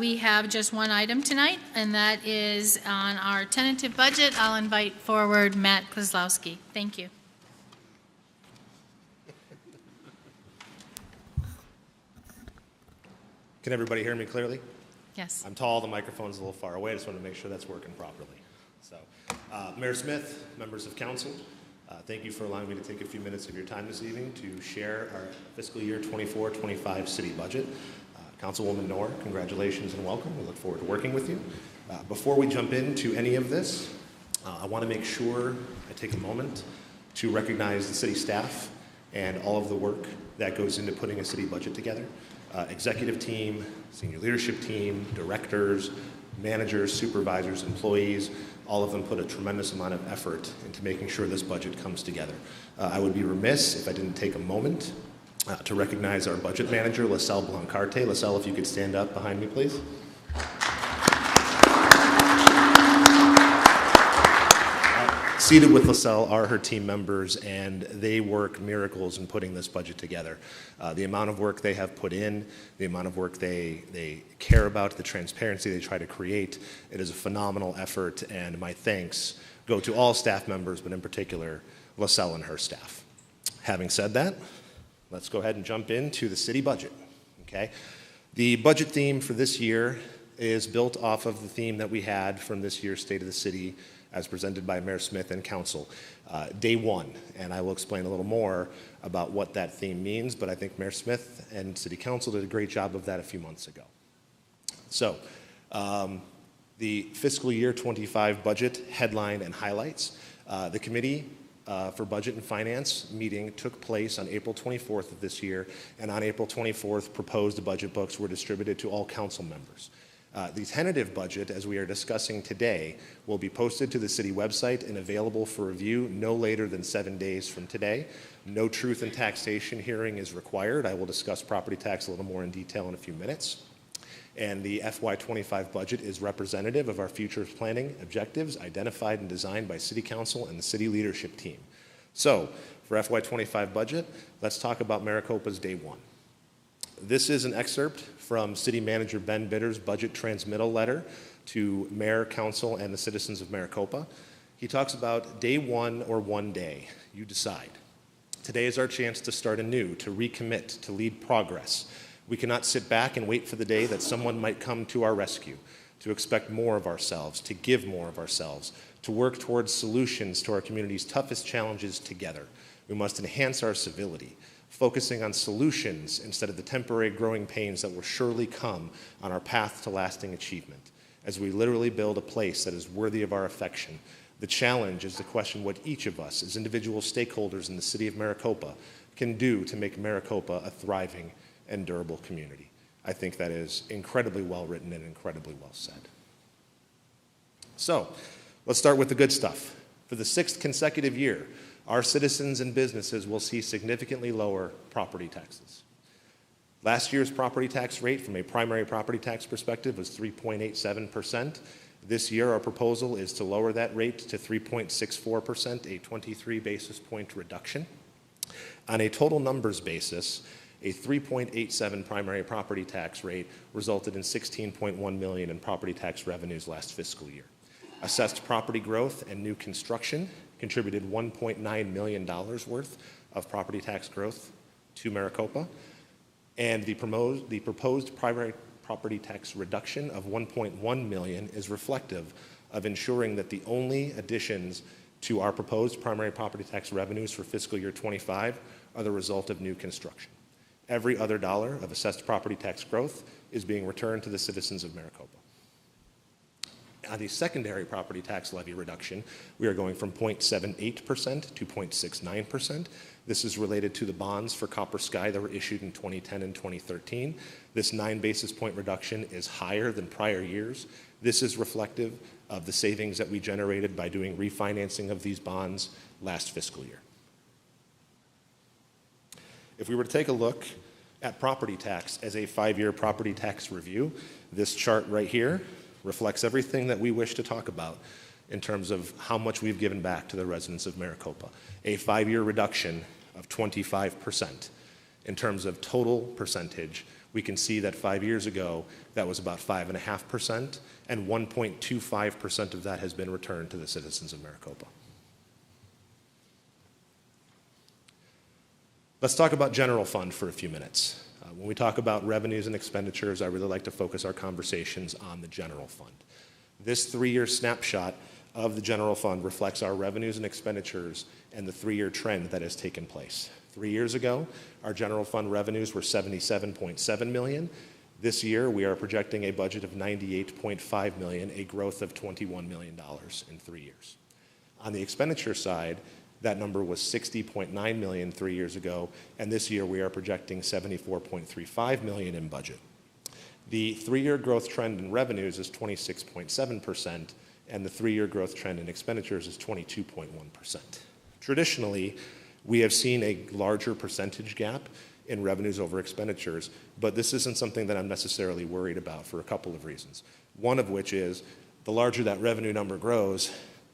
We have just one item tonight, and that is on our tentative budget. I'll invite forward Matt Kozlowski. Thank you. Can everybody hear me clearly? Yes. I'm tall, the microphone's a little far away. I just want to make sure that's working properly. So, Mayor Smith, members of council, thank you for allowing me to take a few minutes of your time this evening to share our fiscal year 24-25 city budget. Councilwoman Knorr, congratulations and welcome. We look forward to working with you. Before we jump into any of this, I want to make sure I take a moment to recognize the city staff and all of the work that goes into putting a city budget together. Executive team, senior leadership team, directors, managers, supervisors, employees, all of them put a tremendous amount of effort into making sure this budget comes together. I would be remiss if I didn't take a moment to recognize our budget manager, LaSalle Blancarte. LaSalle, if you could stand up behind me, please. Seated with LaSalle are her team members, and they work miracles in putting this budget together. The amount of work they have put in, the amount of work they care about, the transparency they try to create, it is a phenomenal effort, and my thanks go to all staff members, but in particular, LaSalle and her staff. Having said that, let's go ahead and jump into the city budget, okay? The budget theme for this year is built off of the theme that we had from this year's State of the City as presented by Mayor Smith and Council, Day One. And I will explain a little more about what that theme means, but I think Mayor Smith and City Council did a great job of that a few months ago. So, the fiscal year 25 budget headline and highlights. The committee for Budget and Finance meeting took place on April 24th of this year, and on April 24th, proposed budget books were distributed to all council members. The tentative budget, as we are discussing today, will be posted to the city website and available for review no later than 7 days from today. No truth and taxation hearing is required. I will discuss property tax a little more in detail in a few minutes. And the FY25 budget is representative of our future planning objectives identified and designed by City Council and the city leadership team. So, for FY25 budget, let's talk about Maricopa's Day One. This is an excerpt from City Manager Ben Bitter's budget transmittal letter to Mayor, Council, and the citizens of Maricopa. He talks about Day One or one day. You decide. Today is our chance to start anew, to recommit, to lead progress. We cannot sit back and wait for the day that someone might come to our rescue, to expect more of ourselves, to give more of ourselves, to work towards solutions to our community's toughest challenges together. We must enhance our civility, focusing on solutions instead of the temporary growing pains that will surely come on our path to lasting achievement, as we literally build a place that is worthy of our affection. The challenge is to question what each of us, as individual stakeholders in the city of Maricopa, can do to make Maricopa a thriving and durable community. I think that is incredibly well written and incredibly well said. So, let's start with the good stuff. For the 6th consecutive year, our citizens and businesses will see significantly lower property taxes. Last year's property tax rate from a primary property tax perspective was 3.87%. This year, our proposal is to lower that rate to 3.64%, a 23 basis point reduction. On a total numbers basis, a 3.87 primary property tax rate resulted in $16.1 million in property tax revenues last fiscal year. Assessed property growth and new construction contributed $1.9 million worth of property tax growth to Maricopa, and the proposed primary property tax reduction of $1.1 million is reflective of ensuring that the only additions to our proposed primary property tax revenues for fiscal year 25 are the result of new construction. Every other dollar of assessed property tax growth is being returned to the citizens of Maricopa. On the secondary property tax levy reduction, we are going from 0.78% to 0.69%. This is related to the bonds for Copper Sky that were issued in 2010 and 2013. This 9 basis point reduction is higher than prior years. This is reflective of the savings that we generated by doing refinancing of these bonds last fiscal year. If we were to take a look at property tax as a 5-year property tax review, this chart right here reflects everything that we wish to talk about in terms of how much we've given back to the residents of Maricopa. A 5-year reduction of 25%. In terms of total percentage, we can see that 5 years ago, that was about 5.5%, and 1.25% of that has been returned to the citizens of Maricopa. Let's talk about general fund for a few minutes. When we talk about revenues and expenditures, I really like to focus our conversations on the general fund. This 3-year snapshot of the general fund reflects our revenues and expenditures and the 3-year trend that has taken place. 3 years ago, our general fund revenues were $77.7 million. This year, we are projecting a budget of $98.5 million, a growth of $21 million in 3 years. On the expenditure side, that number was $60.9 million 3 years ago, and this year we are projecting $74.35 million in budget. The 3-year growth trend in revenues is 26.7%, and the 3-year growth trend in expenditures is 22.1%. Traditionally, we have seen a larger percentage gap in revenues over expenditures, but this isn't something that I'm necessarily worried about for a couple of reasons. One of which is the larger that revenue number grows,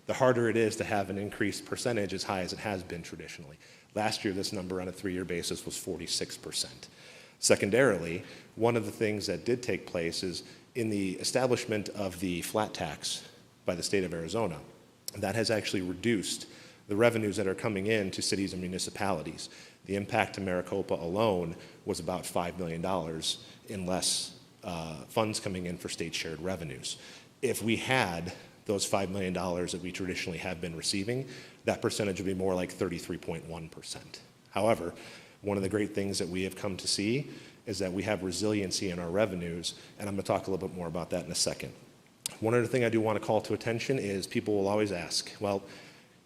the harder it is to have an increased percentage as high as it has been traditionally. Last year, this number on a 3-year basis was 46%. Secondarily, one of the things that did take place is in the establishment of the flat tax by the state of Arizona, that has actually reduced the revenues that are coming in to cities and municipalities. The impact to Maricopa alone was about $5 million in less funds coming in for state shared revenues. If we had those $5 million that we traditionally have been receiving, that percentage would be more like 33.1%. However, one of the great things that we have come to see is that we have resiliency in our revenues, and I'm going to talk a little bit more about that in a second. One other thing I do want to call to attention is people will always ask, well,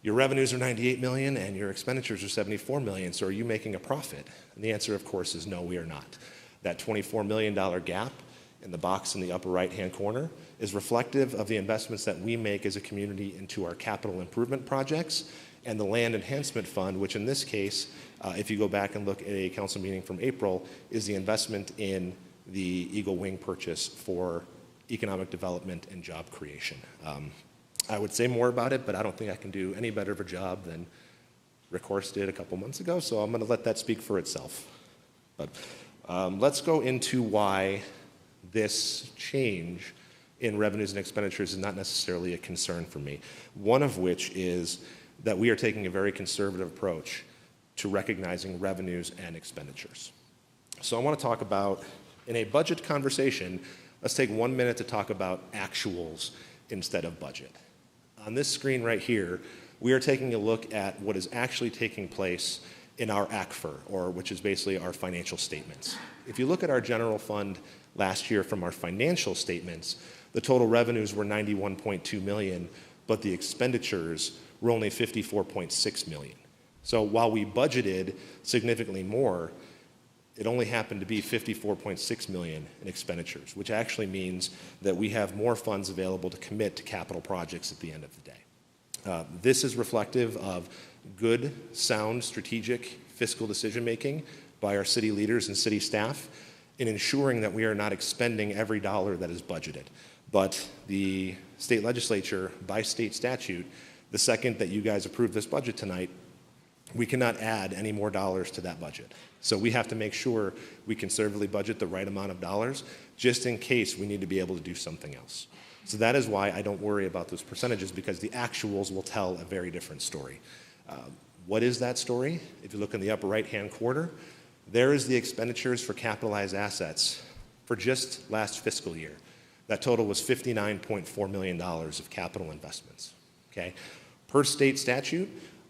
your revenues are $98 million and your expenditures are $74 million, so are you making a profit? And the answer, of course, is no, we are not. That $24 million gap in the box in the upper right-hand corner is reflective of the investments that we make as a community into our capital improvement projects and the land enhancement fund, which in this case, if you go back and look at a council meeting from April, is the investment in the Eagle Wing purchase for economic development and job creation. I would say more about it, but I don't think I can do any better of a job than Rick Horst did a couple months ago, so I'm going to let that speak for itself. But let's go into why this change in revenues and expenditures is not necessarily a concern for me. One of which is that we are taking a very conservative approach to recognizing revenues and expenditures. So I want to talk about, in a budget conversation, let's take 1 minute to talk about actuals instead of budget. On this screen right here, we are taking a look at what is actually taking place in our ACFR, or which is basically our financial statements. If you look at our general fund last year from our financial statements, the total revenues were $91.2 million, but the expenditures were only $54.6 million. So while we budgeted significantly more, it only happened to be $54.6 million in expenditures, which actually means that we have more funds available to commit to capital projects at the end of the day. This is reflective of good, sound, strategic fiscal decision-making by our city leaders and city staff in ensuring that we are not expending every dollar that is budgeted. But the state legislature, by state statute, the second that you guys approve this budget tonight, we cannot add any more dollars to that budget. So we have to make sure we conservatively budget the right amount of dollars just in case we need to be able to do something else. So that is why I don't worry about those percentages, because the actuals will tell a very different story. What is that story? If you look in the upper right-hand corner, there is the expenditures for capitalized assets for just last fiscal year. That total was $59.4 million of capital investments. Okay? Per state statute,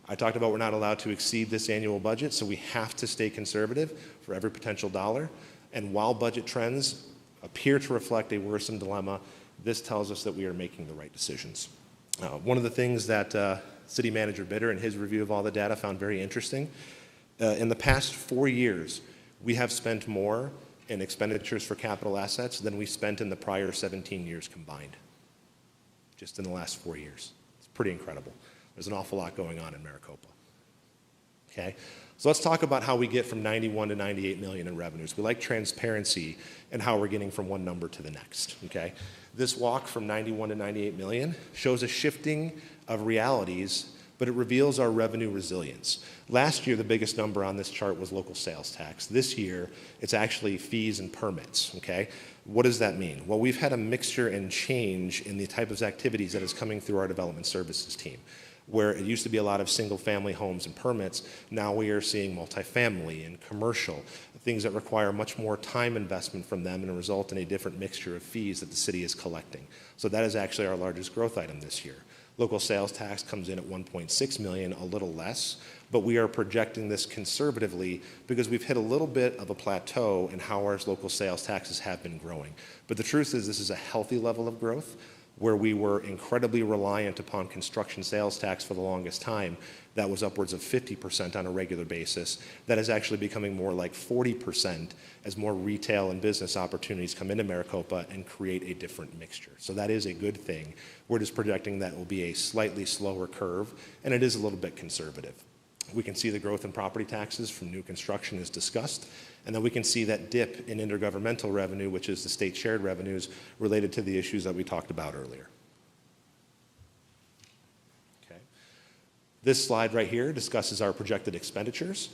I talked about we're not allowed to exceed this annual budget, so we have to stay conservative for every potential dollar. And while budget trends appear to reflect a worsened dilemma, this tells us that we are making the right decisions. One of the things that City Manager Bitter in his review of all the data found very interesting, in the past 4 years, we have spent more in expenditures for capital assets than we spent in the prior 17 years combined, just in the last 4 years. It's pretty incredible. There's an awful lot going on in Maricopa. Okay? So let's talk about how we get from 91 to 98 million in revenues. We like transparency in how we're getting from one number to the next. Okay? This walk from 91 to 98 million shows a shifting of realities but it reveals our revenue resilience. Last year, the biggest number on this chart was local sales tax. This year, it's actually fees and permits, okay? What does that mean? Well, we've had a mixture and change in the type of activities that is coming through our development services team. Where it used to be a lot of single-family homes and permits, now we are seeing multifamily and commercial, things that require much more time investment from them and result in a different mixture of fees that the city is collecting. So that is actually our largest growth item this year. Local sales tax comes in at 1.6 million, a little less, but we are projecting this conservatively because we've hit a little bit of a plateau in how our local sales taxes have been growing. But the truth is this is a healthy level of growth, where we were incredibly reliant upon construction sales tax for the longest time. That was upwards of 50% on a regular basis. That is actually becoming more like 40% as more retail and business opportunities come into Maricopa and create a different mixture. So that is a good thing. We're just projecting that will be a slightly slower curve, and it is a little bit conservative. We can see the growth in property taxes from new construction is discussed, and then we can see that dip in intergovernmental revenue, which is the state shared revenues related to the issues that we talked about earlier. Okay. This slide right here discusses our projected expenditures,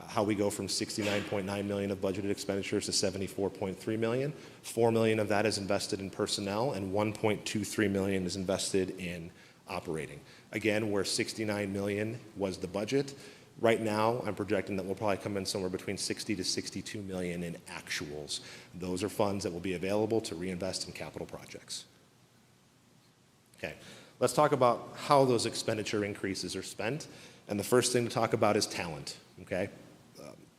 how we go from 69.9 million of budgeted expenditures to 74.3 million. 4 million of that is invested in personnel, and 1.23 million is invested in operating. Again, where 69 million was the budget, right now I'm projecting that we'll probably come in somewhere between 60 to 62 million in actuals. Those are funds that will be available to reinvest in capital projects. Okay, let's talk about how those expenditure increases are spent. And the first thing to talk about is talent, okay?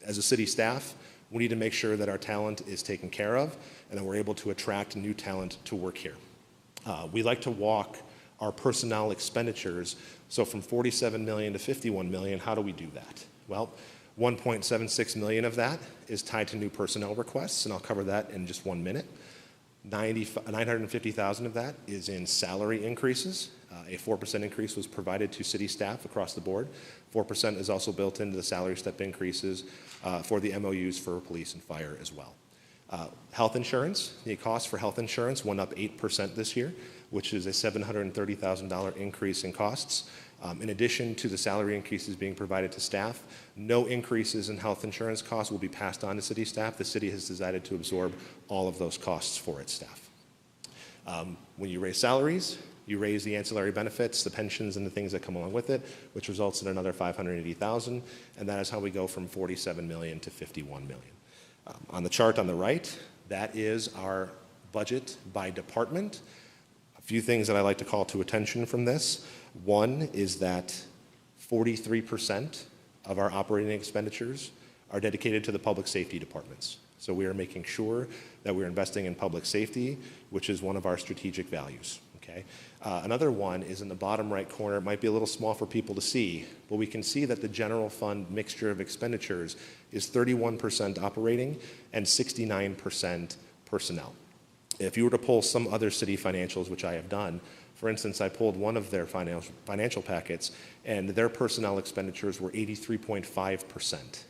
As a city staff, we need to make sure that our talent is taken care of and that we're able to attract new talent to work here. We like to walk our personnel expenditures, so from 47 million to 51 million, how do we do that? Well, 1.76 million of that is tied to new personnel requests, and I'll cover that in just 1 minute. 950,000 of that is in salary increases. A 4% increase was provided to city staff across the board. 4% is also built into the salary step increases for the MOUs for police and fire as well. Health insurance, the cost for health insurance went up 8% this year, which is a $730,000 increase in costs. In addition to the salary increases being provided to staff, no increases in health insurance costs will be passed on to city staff. The city has decided to absorb all of those costs for its staff. When you raise salaries, you raise the ancillary benefits, the pensions, and the things that come along with it, which results in another $580,000, and that is how we go from 47 million to 51 million. On the chart on the right, that is our budget by department. A few things that I like to call to attention from this. One is that 43% of our operating expenditures are dedicated to the public safety departments. So we are making sure that we're investing in public safety, which is one of our strategic values. Okay. Another one is in the bottom right corner. It might be a little small for people to see, but we can see that the general fund mixture of expenditures is 31% operating and 69% personnel. If you were to pull some other city financials, which I have done, for instance, I pulled one of their financial packets, and their personnel expenditures were 83.5%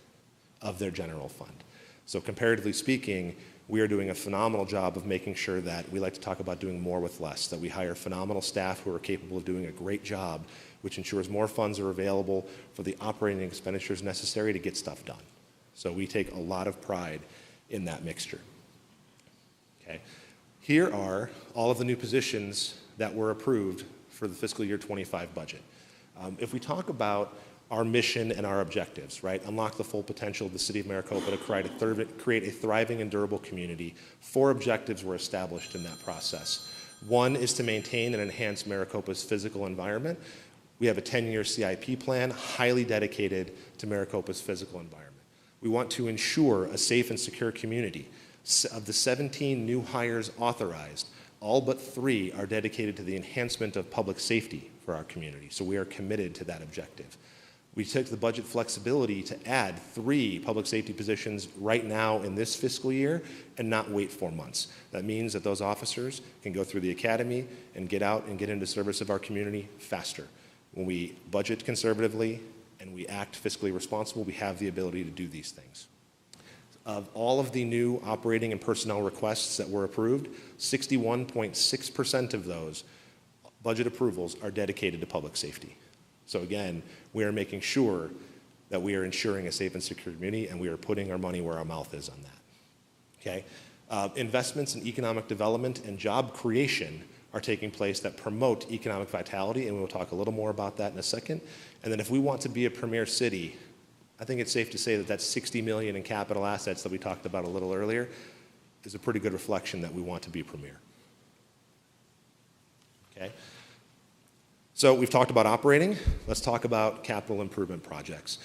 of their general fund. So comparatively speaking, we are doing a phenomenal job of making sure that we like to talk about doing more with less, that we hire phenomenal staff who are capable of doing a great job, which ensures more funds are available for the operating expenditures necessary to get stuff done. So we take a lot of pride in that mixture. Okay. Here are all of the new positions that were approved for the fiscal year 25 budget. If we talk about our mission and our objectives, right? Unlock the full potential of the city of Maricopa to create a thriving and durable community. 4 objectives were established in that process. One is to maintain and enhance Maricopa's physical environment. We have a 10-year CIP plan highly dedicated to Maricopa's physical environment. We want to ensure a safe and secure community. Of the 17 new hires authorized, all but 3 are dedicated to the enhancement of public safety for our community. So we are committed to that objective. We took the budget flexibility to add 3 public safety positions right now in this fiscal year and not wait 4 months. That means that those officers can go through the academy and get out and get into service of our community faster. When we budget conservatively and we act fiscally responsible, we have the ability to do these things. Of all of the new operating and personnel requests that were approved, 61.6% of those budget approvals are dedicated to public safety. So again, we are making sure that we are ensuring a safe and secure community, and we are putting our money where our mouth is on that. Okay? Investments in economic development and job creation are taking place that promote economic vitality, and we'll talk a little more about that in a second. And then if we want to be a premier city, I think it's safe to say that that $60 million in capital assets that we talked about a little earlier is a pretty good reflection that we want to be premier. Okay? So we've talked about operating. Let's talk about capital improvement projects.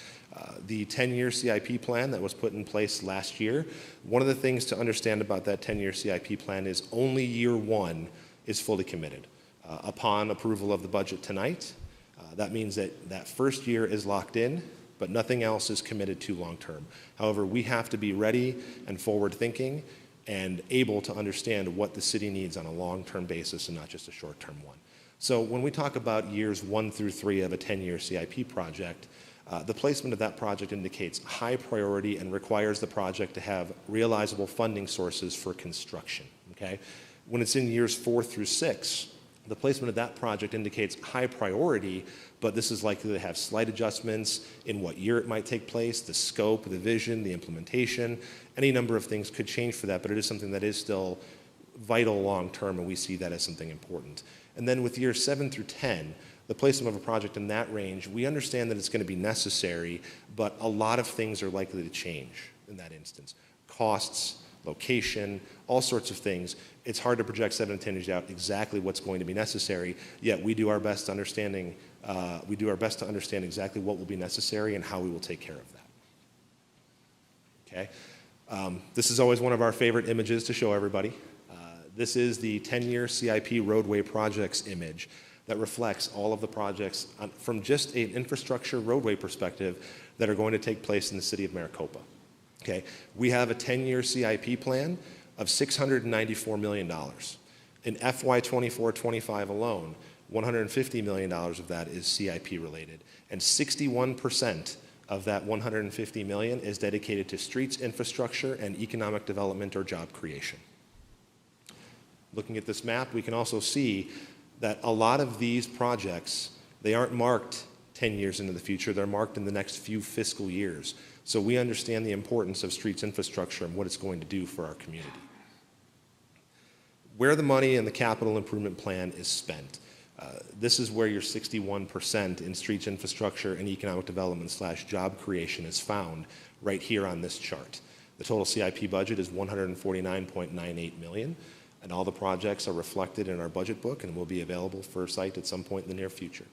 The 10-year CIP plan that was put in place last year, one of the things to understand about that 10-year CIP plan is only year one is fully committed. Upon approval of the budget tonight, that means that that first year is locked in, but nothing else is committed to long term. However, we have to be ready and forward thinking and able to understand what the city needs on a long-term basis and not just a short-term one. So when we talk about years 1 through 3 of a 10-year CIP project, the placement of that project indicates high priority and requires the project to have realizable funding sources for construction, okay? When it's in years 4 through 6, the placement of that project indicates high priority, but this is likely to have slight adjustments in what year it might take place, the scope, the vision, the implementation. Any number of things could change for that, but it is something that is still vital long-term, and we see that as something important. And then with years 7 through 10, the placement of a project in that range, we understand that it's going to be necessary, but a lot of things are likely to change in that instance. Costs, location, all sorts of things. It's hard to project 7 to 10 years out exactly what's going to be necessary, yet we do our best to understand exactly what will be necessary and how we will take care of that. Okay? This is always one of our favorite images to show everybody. This is the 10-year CIP roadway projects image that reflects all of the projects from just an infrastructure roadway perspective that are going to take place in the city of Maricopa. Okay, we have a 10-year CIP plan of $694 million. In FY 24-25 alone, $150 million of that is CIP related, and 61% of that $150 million is dedicated to streets, infrastructure, and economic development or job creation. Looking at this map, we can also see that a lot of these projects, they aren't marked 10 years into the future, they're marked in the next few fiscal years. So we understand the importance of streets infrastructure and what it's going to do for our community. Where the money in the capital improvement plan is spent. This is where your 61% in streets infrastructure and economic development / job creation is found right here on this chart. The total CIP budget is $149.98 million. And all the projects are reflected in our budget book and will be available for sight at some point in the near future.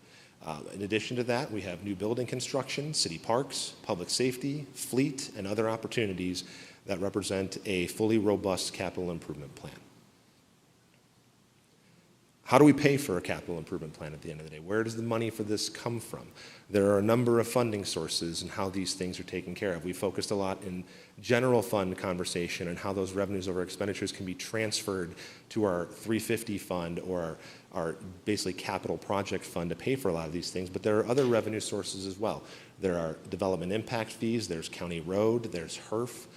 In addition to that, we have new building construction, city parks, public safety, fleet, and other opportunities that represent a fully robust capital improvement plan. How do we pay for a capital improvement plan at the end of the day? Where does the money for this come from? There are a number of funding sources and how these things are taken care of. We focused a lot in general fund conversation and how those revenues over expenditures can be transferred to our 350 fund or our basically capital project fund to pay for a lot of these things, but there are other revenue sources as well. There are development impact fees, there's county road, there's HERF.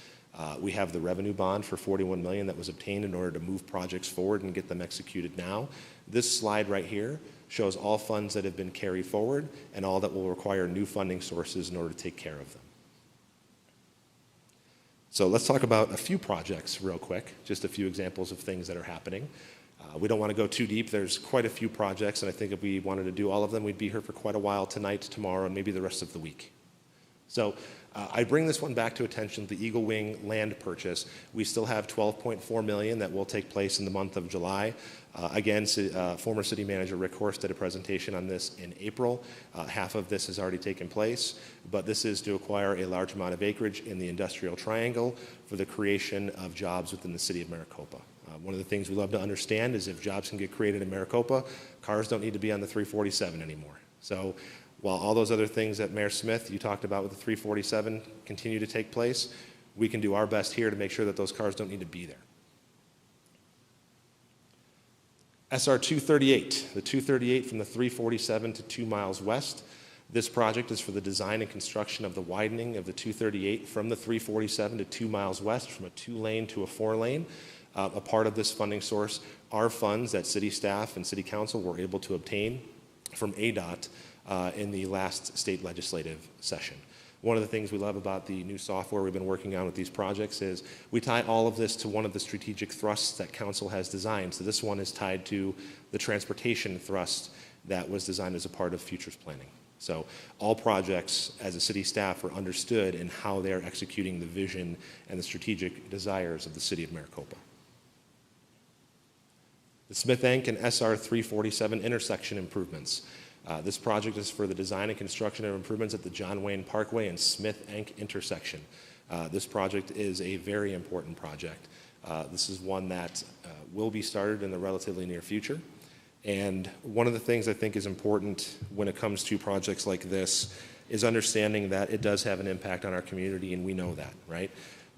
We have the revenue bond for $41 million that was obtained in order to move projects forward and get them executed now. This slide right here shows all funds that have been carried forward and all that will require new funding sources in order to take care of them. So let's talk about a few projects real quick, just a few examples of things that are happening. We don't want to go too deep. There's quite a few projects, and I think if we wanted to do all of them, we'd be here for quite a while tonight, tomorrow, and maybe the rest of the week. So I bring this one back to attention, the Eagle Wing land purchase. We still have $12.4 million that will take place in the month of July. Again, former city manager Rick Horst did a presentation on this in April. Half of this has already taken place, but this is to acquire a large amount of acreage in the industrial triangle for the creation of jobs within the city of Maricopa. One of the things we love to understand is if jobs can get created in Maricopa, cars don't need to be on the 347 anymore. So while all those other things that Mayor Smith, you talked about with the 347 continue to take place, we can do our best here to make sure that those cars don't need to be there. SR 238, the 238 from the 347 to 2 miles west. This project is for the design and construction of the widening of the 238 from the 347 to 2 miles west, from a 2-lane to a 4-lane. A part of this funding source are funds that city staff and city council were able to obtain from ADOT in the last state legislative session. One of the things we love about the new software we've been working on with these projects is we tie all of this to one of the strategic thrusts that council has designed. So this one is tied to the transportation thrust that was designed as a part of futures planning. So all projects as a city staff are understood in how they're executing the vision and the strategic desires of the city of Maricopa. The Smith Inc. and SR 347 intersection improvements. This project is for the design and construction of improvements at the John Wayne Parkway and Smith Inc. intersection. This project is a very important project. This is one that will be started in the relatively near future. And one of the things I think is important when it comes to projects like this is understanding that it does have an impact on our community, and we know that, right?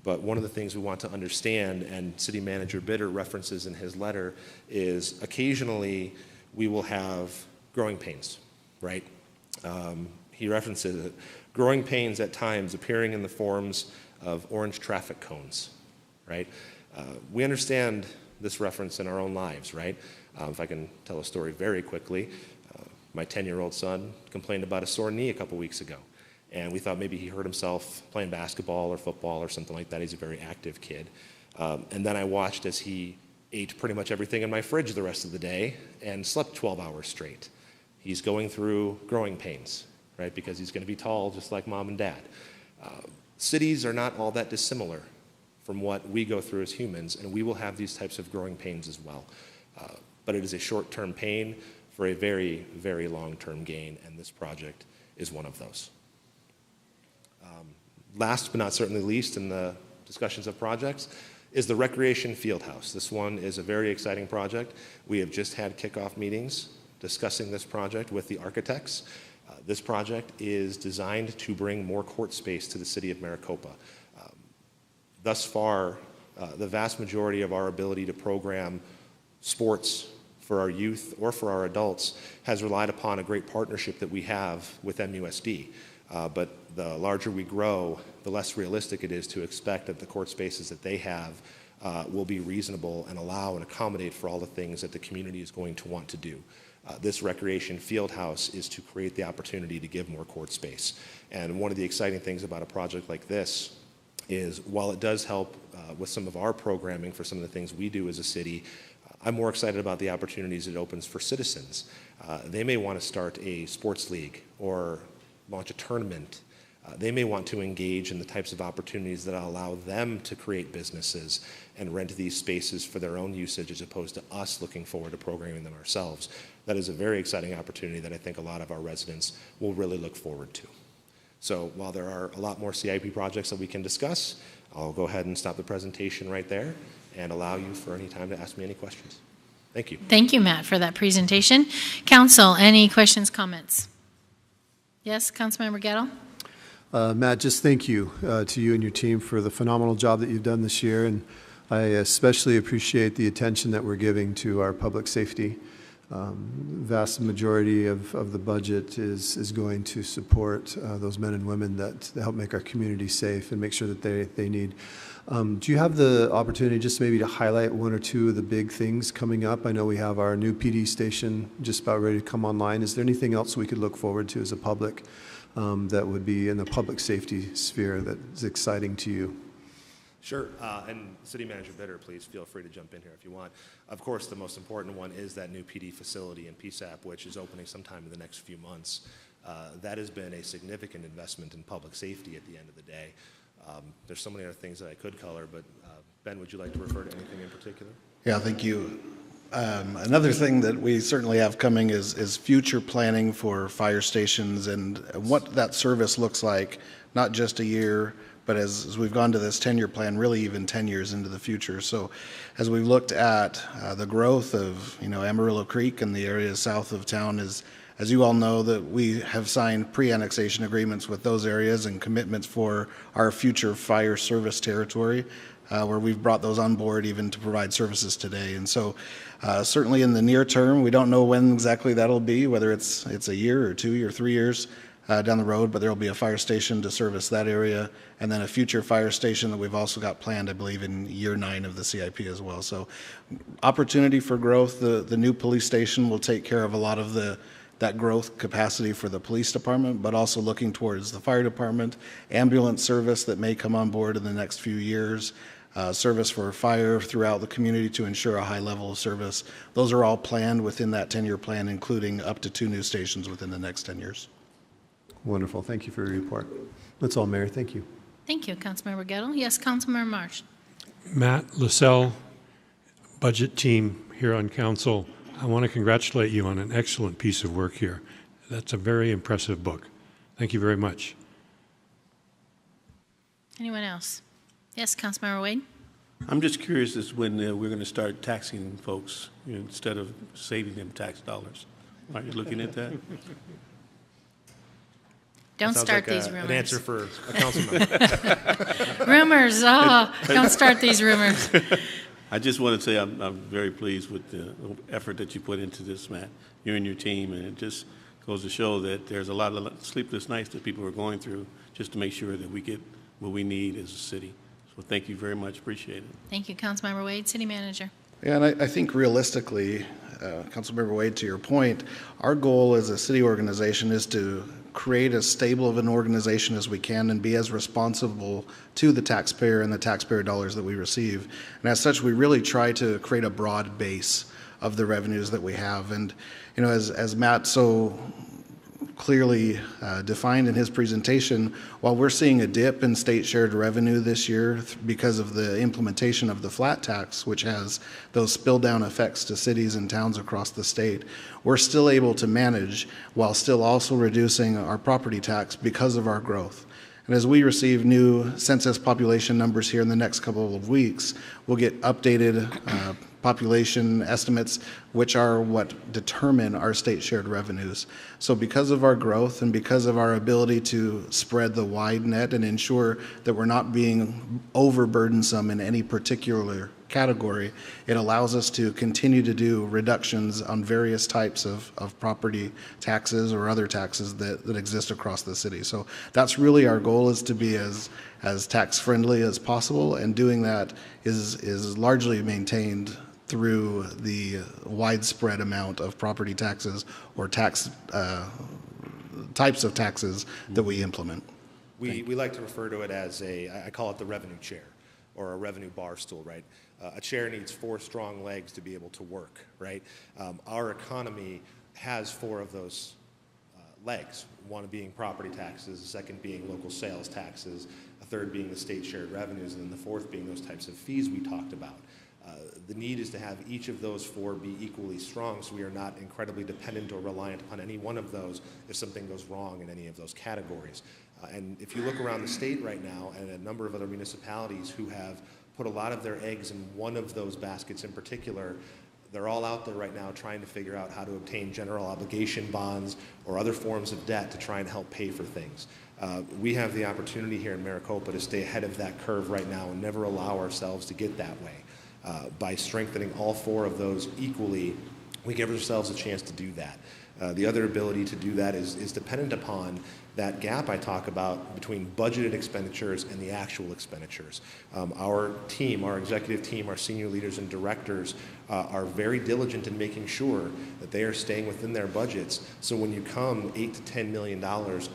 But one of the things we want to understand, and City Manager Bitter references in his letter, is occasionally we will have growing pains, right? He references it. Growing pains at times appearing in the forms of orange traffic cones, right? We understand this reference in our own lives, right? If I can tell a story very quickly, my 10-year-old son complained about a sore knee a couple weeks ago. And we thought maybe he hurt himself playing basketball or football or something like that. He's a very active kid. And then I watched as he ate pretty much everything in my fridge the rest of the day and slept 12 hours straight. He's going through growing pains, right? Because he's going to be tall just like mom and dad. Cities are not all that dissimilar from what we go through as humans, and we will have these types of growing pains as well. But it is a short-term pain for a very, very long-term gain, and this project is one of those. Last but not certainly least in the discussions of projects is the Recreation Fieldhouse. This one is a very exciting project. We have just had kickoff meetings discussing this project with the architects. This project is designed to bring more court space to the city of Maricopa. Thus far, the vast majority of our ability to program sports for our youth or for our adults has relied upon a great partnership that we have with MUSD. But the larger we grow, the less realistic it is to expect that the court spaces that they have will be reasonable and allow and accommodate for all the things that the community is going to want to do. This recreation field house is to create the opportunity to give more court space. And one of the exciting things about a project like this is while it does help with some of our programming for some of the things we do as a city, I'm more excited about the opportunities it opens for citizens. They may want to start a sports league or launch a tournament. They may want to engage in the types of opportunities that allow them to create businesses and rent these spaces for their own usage as opposed to us looking forward to programming them ourselves. That is a very exciting opportunity that I think a lot of our residents will really look forward to. So while there are a lot more CIP projects that we can discuss, I'll go ahead and stop the presentation right there and allow you for any time to ask me any questions. Thank you. Thank you, Matt, for that presentation. Council, any questions, comments? Yes, Councilmember Gettle? Matt, just thank you to you and your team for the phenomenal job that you've done this year, and I especially appreciate the attention that we're giving to our public safety. Vast majority of the budget is going to support those men and women that help make our community safe and make sure that they need. Do you have the opportunity just maybe to highlight one or two of the big things coming up? I know we have our new PD station just about ready to come online. Is there anything else we could look forward to as a public that would be in the public safety sphere that's exciting to you? Sure, and City Manager Bitter, please feel free to jump in here if you want. Of course, the most important one is that new PD facility in PSAP, which is opening sometime in the next few months. That has been a significant investment in public safety at the end of the day. There's so many other things that I could color, but Ben, would you like to refer to anything in particular? Yeah, thank you. Another thing that we certainly have coming is future planning for fire stations and what that service looks like, not just a year, but as we've gone to this 10-year plan, really even 10 years into the future. So as we've looked at the growth of, Amarillo Creek and the areas south of town, as you all know, that we have signed pre-annexation agreements with those areas and commitments for our future fire service territory, where we've brought those on board even to provide services today. And so certainly in the near term, we don't know when exactly that'll be, whether it's a year or 2 or 3 years down the road, but there will be a fire station to service that area, and then a future fire station that we've also got planned, I believe, in year 9 of the CIP as well. So, opportunity for growth. The new police station will take care of a lot of the that growth capacity for the police department, but also looking towards the fire department, ambulance service that may come on board in the next few years, service for fire throughout the community to ensure a high level of service. Those are all planned within that 10-year plan, including up to 2 new stations within the next 10 years. Wonderful. Thank you for your report. That's all, Mayor. Thank you. Thank you, Councilmember Gettle. Yes, Councilmember Marsh. Matt Lascelles, budget team here on council, I want to congratulate you on an excellent piece of work here. That's a very impressive book. Thank you very much. Anyone else? Yes, Councilmember Wade. I'm just curious as when we're going to start taxing folks, instead of saving them tax dollars. Are you looking at that? Don't Sounds start like these an rumors. answer for a council member. Rumors. Oh, don't start these rumors. I just want to say I'm very pleased with the effort that you put into this, Matt, you and your team, and it just goes to show that there's a lot of sleepless nights that people are going through just to make sure that we get what we need as a city. So thank you very much. Appreciate it. Thank you, Councilmember Wade. City Manager. Yeah, and I think realistically, Councilmember Wade, to your point, our goal as a city organization is to create as stable of an organization as we can and be as responsible to the taxpayer and the taxpayer dollars that we receive. And as such, we really try to create a broad base of the revenues that we have. And, as Matt so clearly defined in his presentation, while we're seeing a dip in state shared revenue this year because of the implementation of the flat tax, which has those spill down effects to cities and towns across the state, we're still able to manage while still also reducing our property tax because of our growth. And as we receive new census population numbers here in the next couple of weeks, we'll get updated population estimates, which are what determine our state shared revenues. So because of our growth and because of our ability to spread the wide net and ensure that we're not being overburdensome in any particular category, it allows us to continue to do reductions on various types of property taxes or other taxes that exist across the city. So that's really our goal, is to be as tax friendly as possible, and doing that is largely maintained through the widespread amount of property taxes or tax types of taxes that we implement. We like to refer to it as I call it the revenue chair, or a revenue bar stool, right? A chair needs 4 strong legs to be able to work, right? Our economy has 4 of those legs, one being property taxes, the second being local sales taxes, a third being the state shared revenues, and then the fourth being those types of fees we talked about. The need is to have each of those 4 be equally strong, so we are not incredibly dependent or reliant upon any one of those if something goes wrong in any of those categories. And if you look around the state right now, and a number of other municipalities who have put a lot of their eggs in one of those baskets in particular, they're all out there right now trying to figure out how to obtain general obligation bonds or other forms of debt to try and help pay for things. We have the opportunity here in Maricopa to stay ahead of that curve right now and never allow ourselves to get that way. By strengthening all 4 of those equally, we give ourselves a chance to do that. The other ability to do that is dependent upon that gap I talk about between budgeted expenditures and the actual expenditures. Our team, our executive team, our senior leaders and directors are very diligent in making sure that they are staying within their budgets. So when you come $8 to $10 million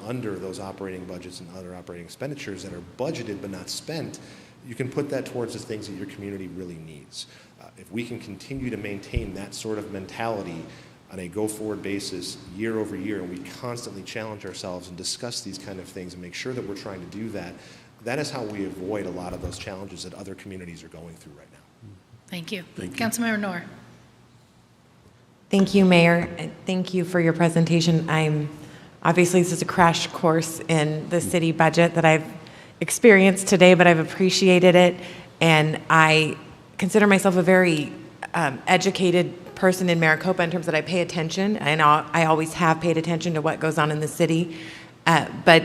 under those operating budgets and other operating expenditures that are budgeted but not spent, you can put that towards the things that your community really needs. If we can continue to maintain that sort of mentality on a go-forward basis year over year, and we constantly challenge ourselves and discuss these kind of things and make sure that we're trying to do that, that is how we avoid a lot of those challenges that other communities are going through right now. Thank you. Thank you. Councilmember Knorr. Thank you, Mayor. And thank you for your presentation. Obviously, this is a crash course in the city budget that I've experienced today, but I've appreciated it. And I consider myself a very educated person in Maricopa in terms that I pay attention, and I always have paid attention to what goes on in the city. But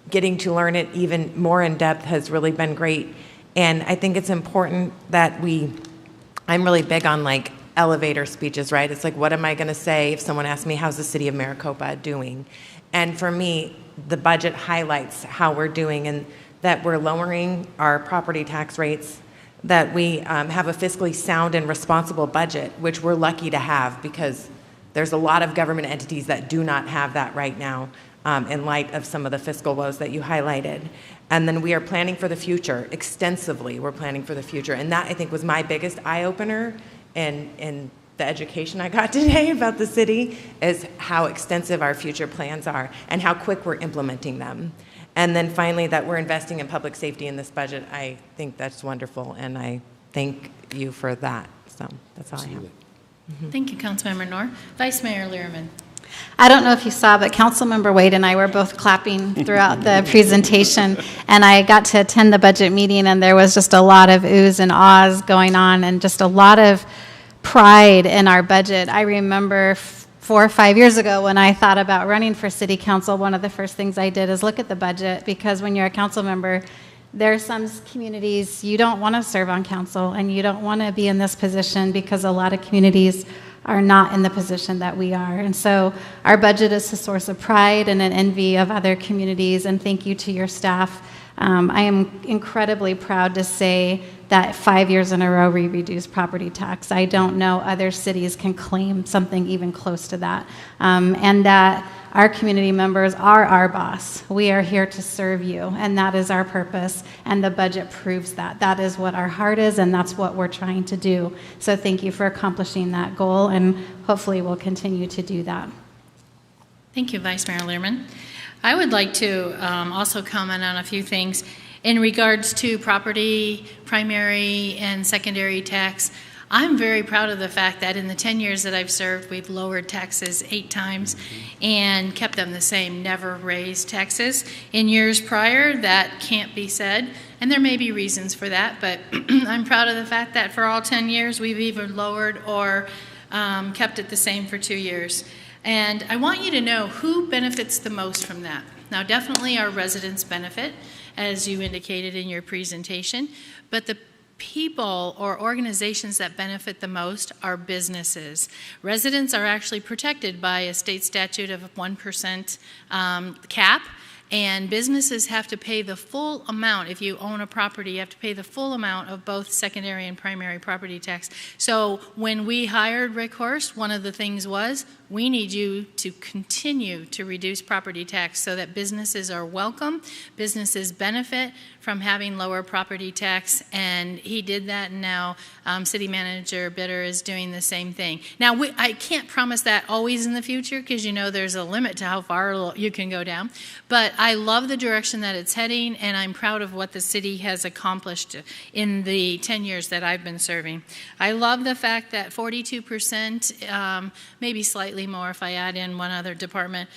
getting to learn it even more in depth has really been great. And I think it's important that I'm really big on like elevator speeches, right? It's like, what am I going to say if someone asks me, how's the city of Maricopa doing? And for me, the budget highlights how we're doing, and that we're lowering our property tax rates, that we have a fiscally sound and responsible budget, which we're lucky to have because There's a lot of government entities that do not have that right now in light of some of the fiscal woes that you highlighted. And then we are planning for the future extensively. We're planning for the future. And that, I think, was my biggest eye-opener in the education I got today about the city, is how extensive our future plans are and how quick we're implementing them. And then finally, that we're investing in public safety in this budget. I think that's wonderful, and I thank you for that. So that's all I have. Thank you, Councilmember Knorr. Vice Mayor Lehrman. I don't know if you saw, but Councilmember Wade and I were both clapping throughout the presentation, and I got to attend the budget meeting, and there was just a lot of oohs and ahs going on, and just a lot of pride in our budget. I remember 4 or 5 years ago when I thought about running for city council, one of the first things I did is look at the budget, because when you're a council member, there are some communities you don't want to serve on council, and you don't want to be in this position because a lot of communities are not in the position that we are. And so our budget is a source of pride and an envy of other communities, and thank you to your staff. I am incredibly proud to say that 5 years in a row we reduced property tax. I don't know other cities can claim something even close to that. And that our community members are our boss. We are here to serve you, and that is our purpose, and the budget proves that. That is what our heart is, and that's what we're trying to do. So thank you for accomplishing that goal, and hopefully we'll continue to do that. Thank you, Vice Mayor Lehrman. I would like to also comment on a few things in regards to property, primary, and secondary tax. I'm very proud of the fact that in the 10 years that I've served, we've lowered taxes 8 times and kept them the same, never raised taxes. In years prior, that can't be said, and there may be reasons for that, but I'm proud of the fact that for all 10 years, we've either lowered or kept it the same for 2 years. And I want you to know who benefits the most from that. Now, definitely our residents benefit, as you indicated in your presentation, but the people or organizations that benefit the most are businesses. Residents are actually protected by a state statute of 1% cap, and businesses have to pay the full amount. If you own a property, you have to pay the full amount of both secondary and primary property tax. So when we hired Rick Horst, one of the things was, we need you to continue to reduce property tax so that businesses are welcome, businesses benefit from having lower property tax, and he did that, and now City Manager Bitter is doing the same thing. Now, I can't promise that always in the future, because you know there's a limit to how far you can go down, but I love the direction that it's heading, and I'm proud of what the city has accomplished in the 10 years that I've been serving. I love the fact that 42%, maybe slightly more if I add in one other department,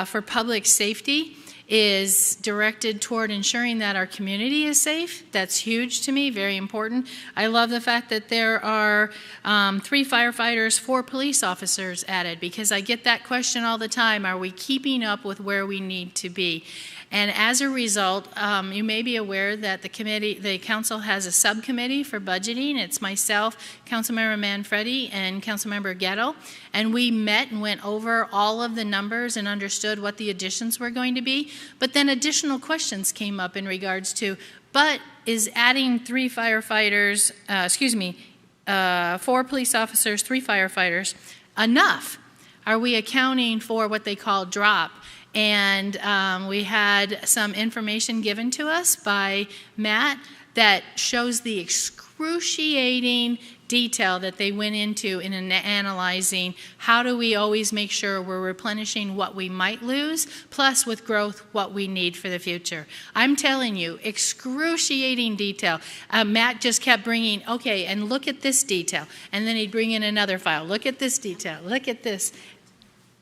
for public safety is directed toward ensuring that our community is safe. That's huge to me, very important. I love the fact that there are 3 firefighters, 4 police officers added, because I get that question all the time, are we keeping up with where we need to be? And as a result, you may be aware that the council has a subcommittee for budgeting. It's myself, Councilmember Manfredi, and Councilmember Getto. And we met and went over all of the numbers and understood what the additions were going to be. But then additional questions came up in regards to, but is adding 3 firefighters, 4 police officers, 3 firefighters, enough? Are we accounting for what they call drop? And we had some information given to us by Matt that shows the excruciating detail that they went into in analyzing how do we always make sure we're replenishing what we might lose, plus with growth what we need for the future. I'm telling you, excruciating detail. Matt just kept bringing, okay, and look at this detail. And then he'd bring in another file. Look at this detail. Look at this.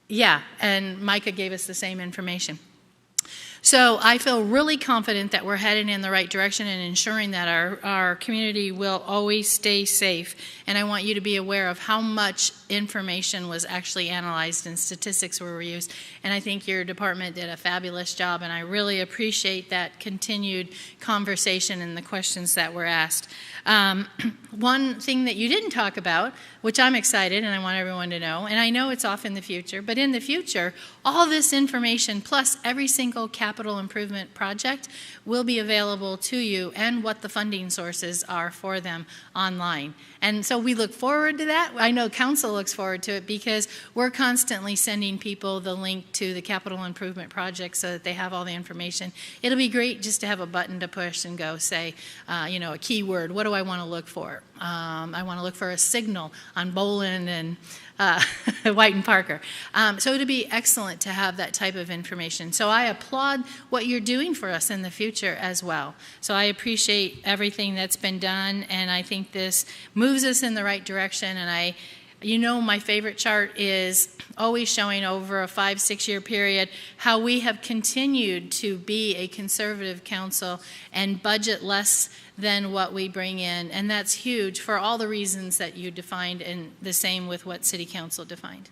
Yeah, and Micah gave us the same information. So I feel really confident that we're heading in the right direction and ensuring that our community will always stay safe. And I want you to be aware of how much information was actually analyzed and statistics were used. And I think your department did a fabulous job, and I really appreciate that continued conversation and the questions that were asked. One thing that you didn't talk about, which I'm excited and I want everyone to know, and I know it's off in the future, but in the future, all this information plus every single capital capital improvement project will be available to you and what the funding sources are for them online. And so we look forward to that. I know council looks forward to it because we're constantly sending people the link to the capital improvement project so that they have all the information. It'll be great just to have a button to push and go say, a keyword. What do I want to look for? I want to look for a signal on Boland and White and Parker. So it would be excellent to have that type of information. So I applaud what you're doing for us in the future as well. So I appreciate everything that's been done, and I think this moves us in the right direction. And my favorite chart is always showing over a 5-6 year period how we have continued to be a conservative council and budget less than what we bring in. And that's huge for all the reasons that you defined, and the same with what City Council defined.